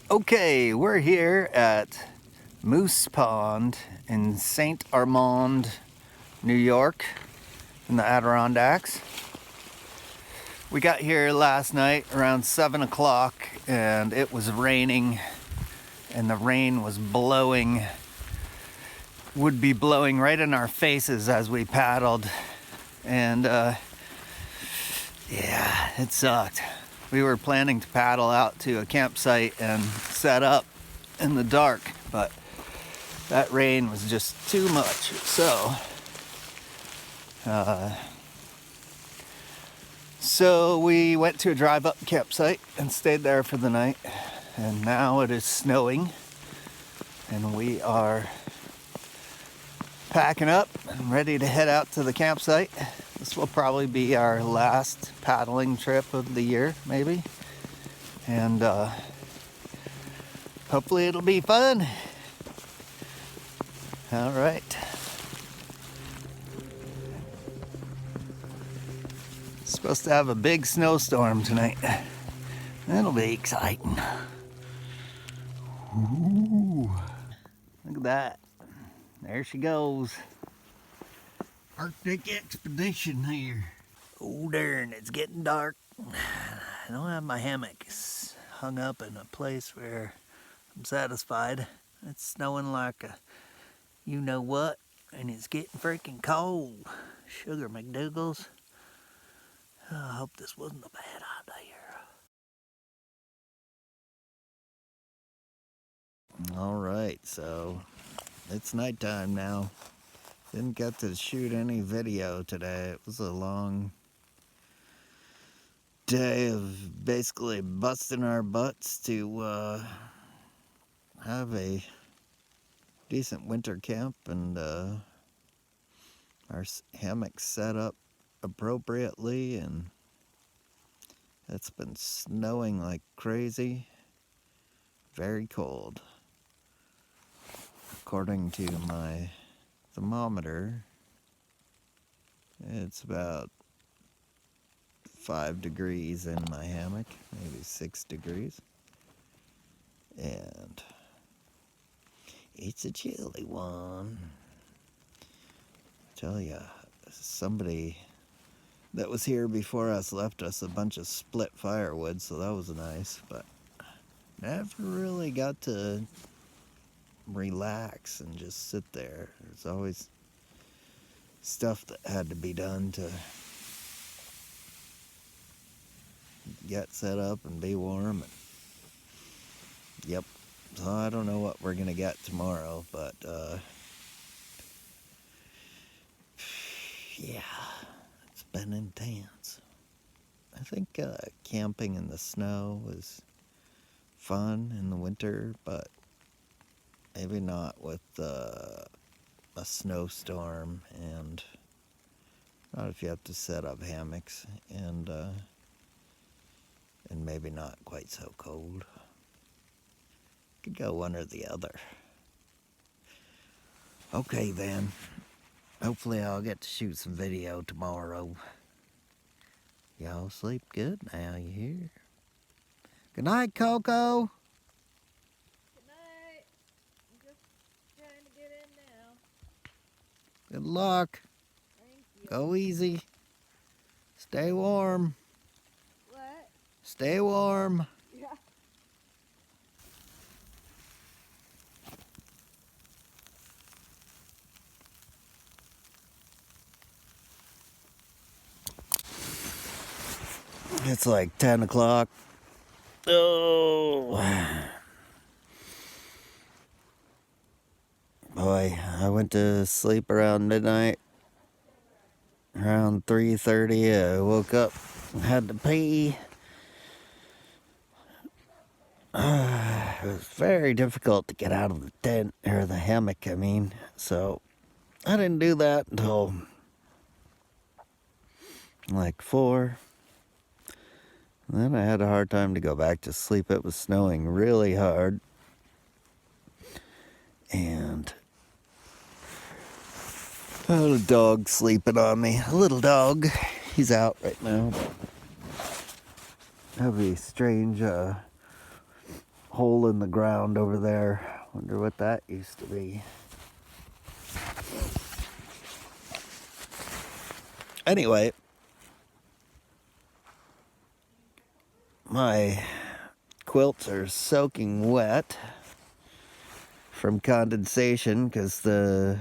Okay, we're here at Moose Pond in St. Armand, New York, in the Adirondacks. We got here last night around 7 o'clock and it was raining, and the rain was would be blowing right in our faces as we paddled. And yeah, it sucked. We were planning to paddle out to a campsite and set up in the dark, but that rain was just too much. So we went to a drive-up campsite and stayed there for the night. And now it is snowing, and we are packing up and ready to head out to the campsite. This will probably be our last paddling trip of the year, maybe. And hopefully it'll be fun. All right. Supposed to have a big snowstorm tonight. That'll be exciting. Ooh. Look at that. There she goes. Arctic expedition here. Oh darn, it's getting dark. I don't have my hammock hung up in a place where I'm satisfied. It's snowing like a you know what, and it's getting freaking cold. Sugar McDougal's. Oh, I hope this wasn't a bad idea. All right, so it's nighttime now. Didn't get to shoot any video today. It was a long day of basically busting our butts to have a decent winter camp and our hammock set up appropriately, and it's been snowing like crazy. Very cold. According to my thermometer, it's about 5 degrees in my hammock, maybe 6 degrees. And it's a chilly one. Tell ya, somebody that was here before us left us a bunch of split firewood, so that was nice, but never really got to relax and just sit there. There's always stuff that had to be done to get set up and be warm. And yep, so I don't know what we're gonna get tomorrow, but yeah, it's been intense. I think camping in the snow is fun in the winter, but maybe not with a snowstorm, and not if you have to set up hammocks, and maybe not quite so cold. Could go one or the other. Okay then. Hopefully I'll get to shoot some video tomorrow. Y'all sleep good now, you hear? Good night, Coco. Good night. I'm just trying to get in now. Good luck. Thank you. Go easy. Stay warm. What? Stay warm. Yeah. It's like 10 o'clock. Oh. Boy, I went to sleep around midnight. Around 3:30, I woke up and had to pee. It was very difficult to get out of the tent, or the hammock, I mean. So I didn't do that until like 4. And then I had a hard time to go back to sleep. It was snowing really hard. And I had a dog sleeping on me. A little dog. He's out right now. Have a strange hole in the ground over there. Wonder what that used to be. Anyway, my quilts are soaking wet from condensation because the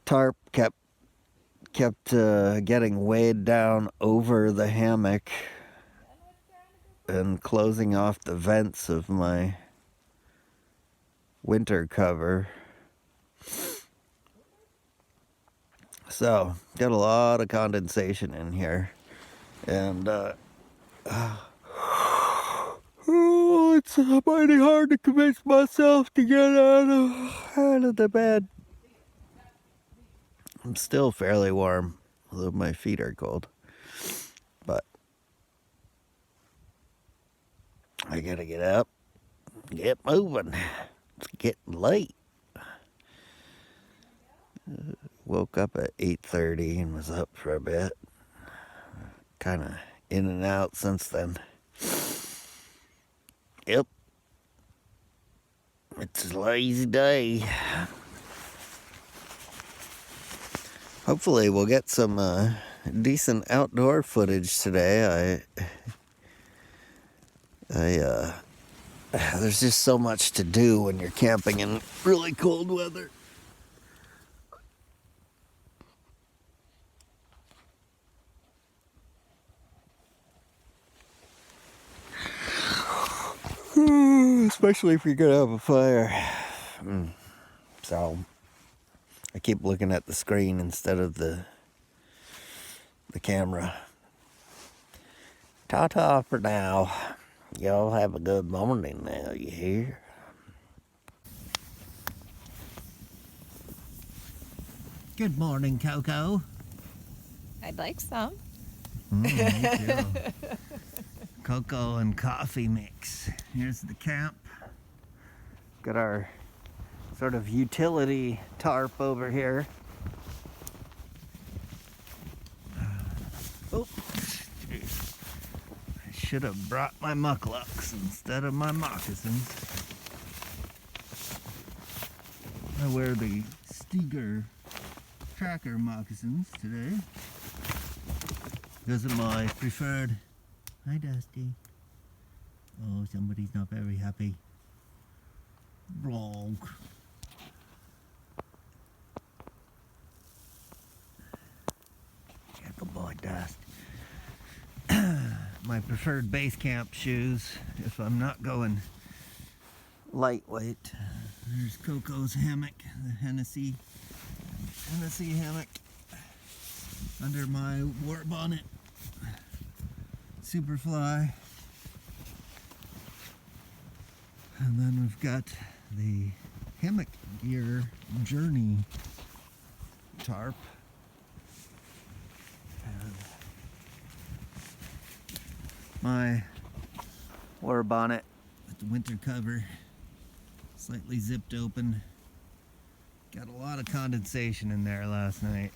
tarp kept getting weighed down over the hammock and closing off the vents of my winter cover. So, got a lot of condensation in here. And, it's mighty hard to convince myself to get out of the bed. I'm still fairly warm, although my feet are cold. But I gotta get up, get moving. It's getting late. Woke up at 8:30 and was up for a bit. Kind of in and out since then. Yep. It's a lazy day. Hopefully we'll get some decent outdoor footage today. There's just so much to do when you're camping in really cold weather. Especially if you're gonna have a fire. So I keep looking at the screen instead of the camera. Ta-ta for now. Y'all have a good morning now, you hear? Good morning, Coco. I'd like some. Me too. Cocoa and coffee mix. Here's the camp. Got our sort of utility tarp over here. Oh, I should have brought my mucklucks instead of my moccasins. I wear the Steger tracker moccasins today. Those are my preferred. Hi, Dusty. Oh, somebody's not very happy. Wrong. Yeah, good boy, Dust. My preferred base camp shoes if I'm not going lightweight. There's Coco's hammock, the Hennessy hammock under my war bonnet. Superfly. And then we've got the hammock gear journey tarp. And my war bonnet with the winter cover slightly zipped open. Got a lot of condensation in there last night.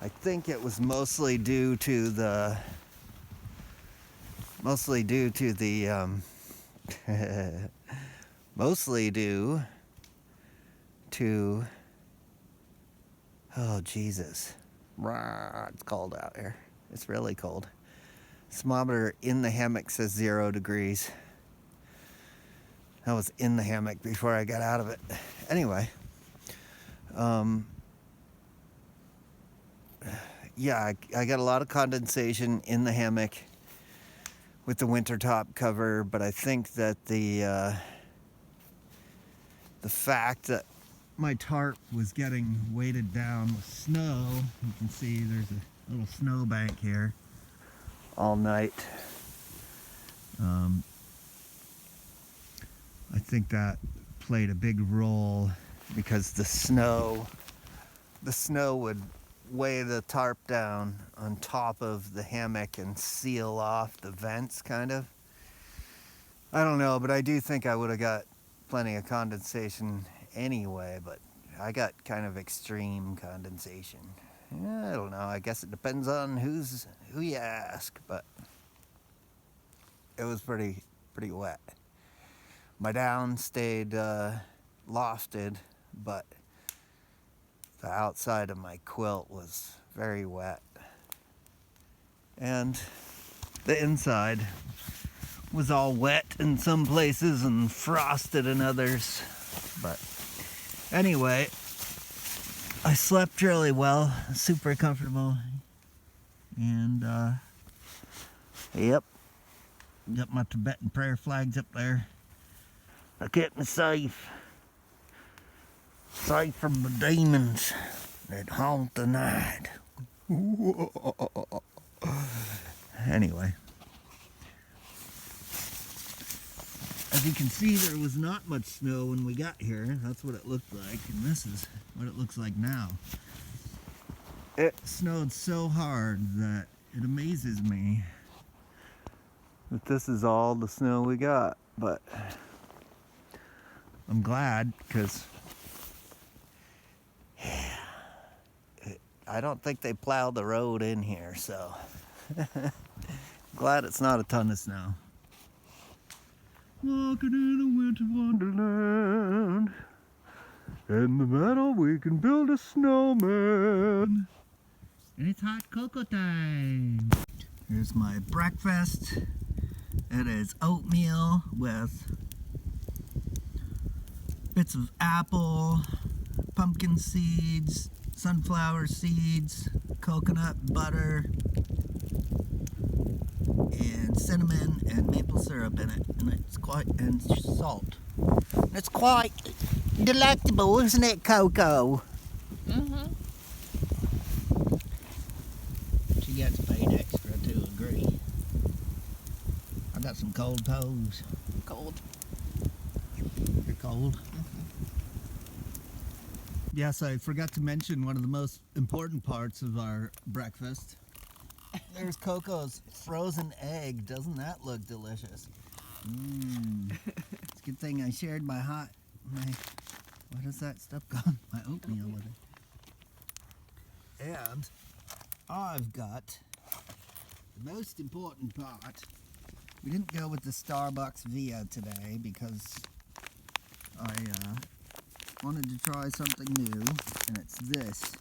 I think it was mostly due to the mostly due to oh Jesus, it's cold out here. It's really cold. Thermometer in the hammock says 0 degrees. I was in the hammock before I got out of it. Anyway, yeah, I got a lot of condensation in the hammock with the winter top cover, but I think that the fact that my tarp was getting weighted down with snow, you can see there's a little snow bank here all night. I think that played a big role because the snow would weigh the tarp down on top of the hammock and seal off the vents, kind of. I don't know, but I do think I would have got plenty of condensation anyway, but I got kind of extreme condensation. Yeah, I don't know, I guess it depends on who you ask, but it was pretty pretty wet. My down stayed lofted, but the outside of my quilt was very wet. And the inside was all wet in some places and frosted in others. But anyway, I slept really well, super comfortable. And yep, got my Tibetan prayer flags up there. I kept me safe. Safe from the demons that haunt the night. Anyway, as you can see, there was not much snow when we got here. That's what it looked like, and this is what it looks like now. It snowed so hard that it amazes me that this is all the snow we got, but I'm glad, because I don't think they plowed the road in here, so glad it's not a ton of snow. Walking in a winter wonderland, in the meadow we can build a snowman. And it's hot cocoa time. Here's my breakfast. It is oatmeal with bits of apple, pumpkin seeds, sunflower seeds, coconut butter, and cinnamon and maple syrup in it, and salt. It's quite delectable, isn't it, Coco? Mm-hmm. She gets paid extra to agree. I got some cold toes. Cold. You're cold. Yes, I forgot to mention one of the most important parts of our breakfast. There's Coco's frozen egg. Doesn't that look delicious? It's a good thing I shared my what is that stuff called? My oatmeal with it. And I've got the most important part. We didn't go with the Starbucks Via today because I wanted to try something new, and it's this.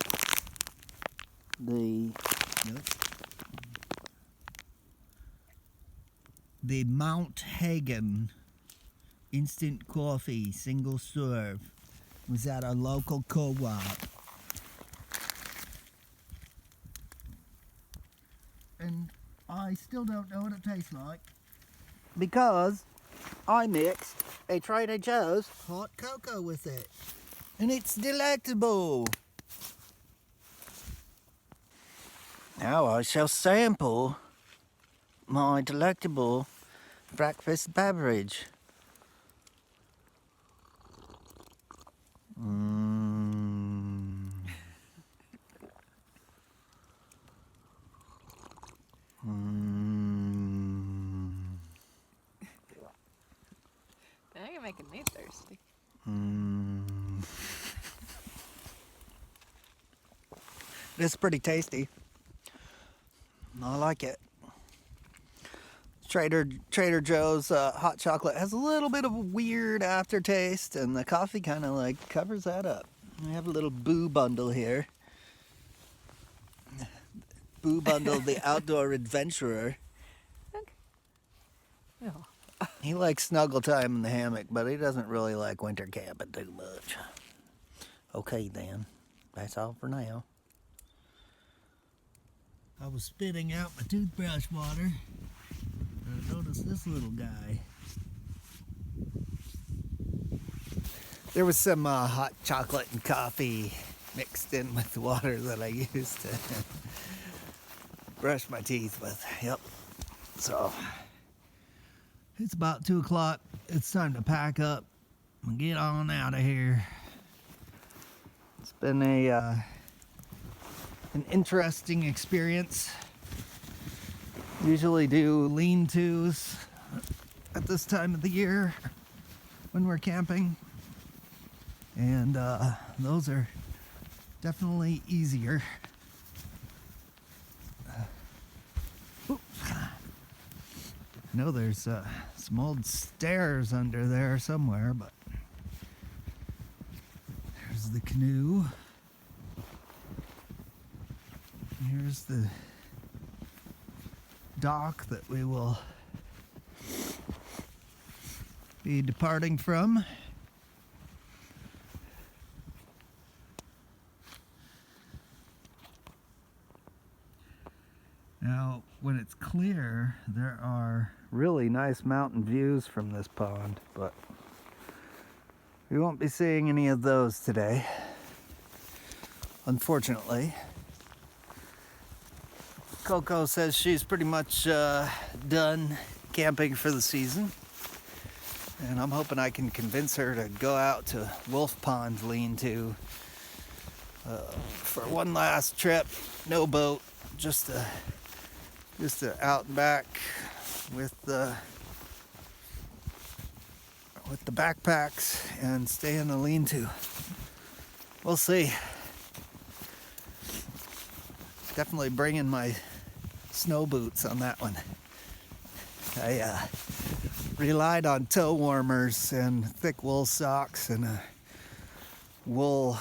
The Mount Hagen instant coffee single serve was at our local co-op. And I still don't know what it tastes like, because I mixed a Trader Joe's hot cocoa with it. And it's delectable. Now I shall sample my delectable breakfast beverage. Now you're making me thirsty. It's pretty tasty. I like it. Trader Joe's hot chocolate has a little bit of a weird aftertaste, and the coffee kind of like covers that up. We have a little Boo Bundle here. Boo Bundle, the outdoor adventurer. Okay. Oh. He likes snuggle time in the hammock, but he doesn't really like winter camping too much. Okay then, that's all for now. I was spitting out my toothbrush water, and I noticed this little guy. There was some hot chocolate and coffee mixed in with the water that I used to brush my teeth with. Yep. So it's about 2 o'clock. It's time to pack up and get on out of here. It's been an interesting experience. Usually do lean-tos at this time of the year when we're camping, and those are definitely easier. know there's some old stairs under there somewhere, but there's the canoe. Here's the dock that we will be departing from. Now, when it's clear, there are really nice mountain views from this pond, but we won't be seeing any of those today, unfortunately. Coco says she's pretty much done camping for the season, and I'm hoping I can convince her to go out to Wolf Pond lean-to for one last trip. No boat, just out and back with the backpacks and stay in the lean-to. We'll see. Definitely bringing my snow boots on that one. I relied on toe warmers and thick wool socks and a wool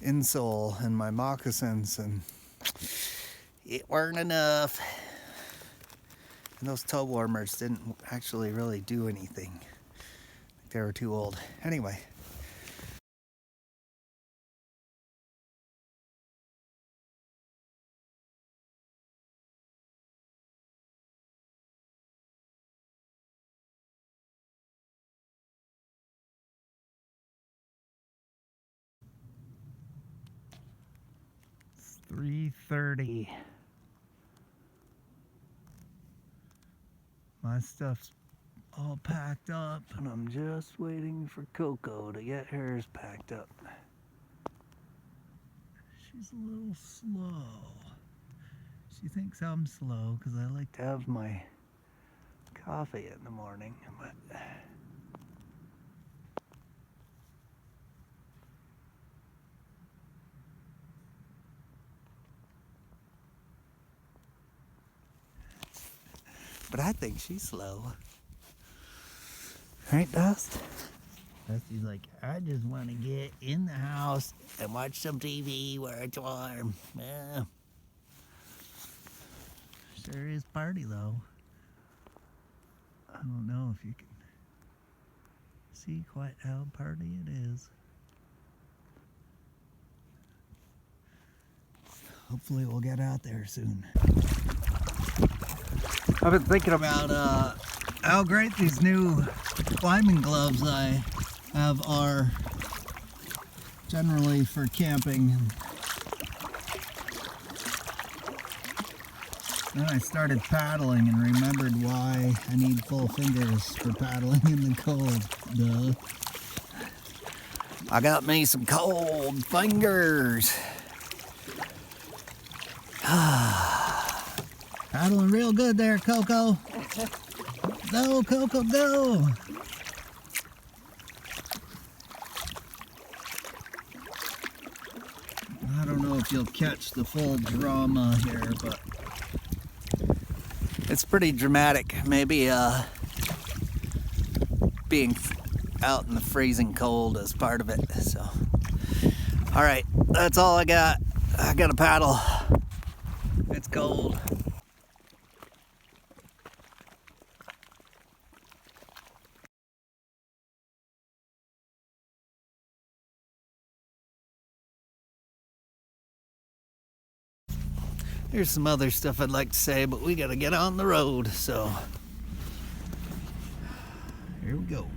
insole in my moccasins, and it weren't enough. And those toe warmers didn't actually really do anything. They were too old. Anyway. It's 3:30. My stuff's all packed up, and I'm just waiting for Coco to get hers packed up. She's a little slow. She thinks I'm slow because I like to have my coffee in the morning, but I think she's slow. Right, Dust? Dusty's like, I just want to get in the house and watch some TV where it's warm. Yeah. Sure is party, though. I don't know if you can see quite how party it is. Hopefully we'll get out there soon. I've been thinking about how great these new climbing gloves I have are generally for camping. Then I started paddling and remembered why I need full fingers for paddling in the cold. Duh. I got me some cold fingers. Paddling real good there, Coco. Go, Coco, go. I don't know if you'll catch the full drama here, but it's pretty dramatic. Maybe being out in the freezing cold is part of it. So, all right, that's all I got. I got to paddle. It's cold. There's some other stuff I'd like to say, but we gotta get on the road, so here we go.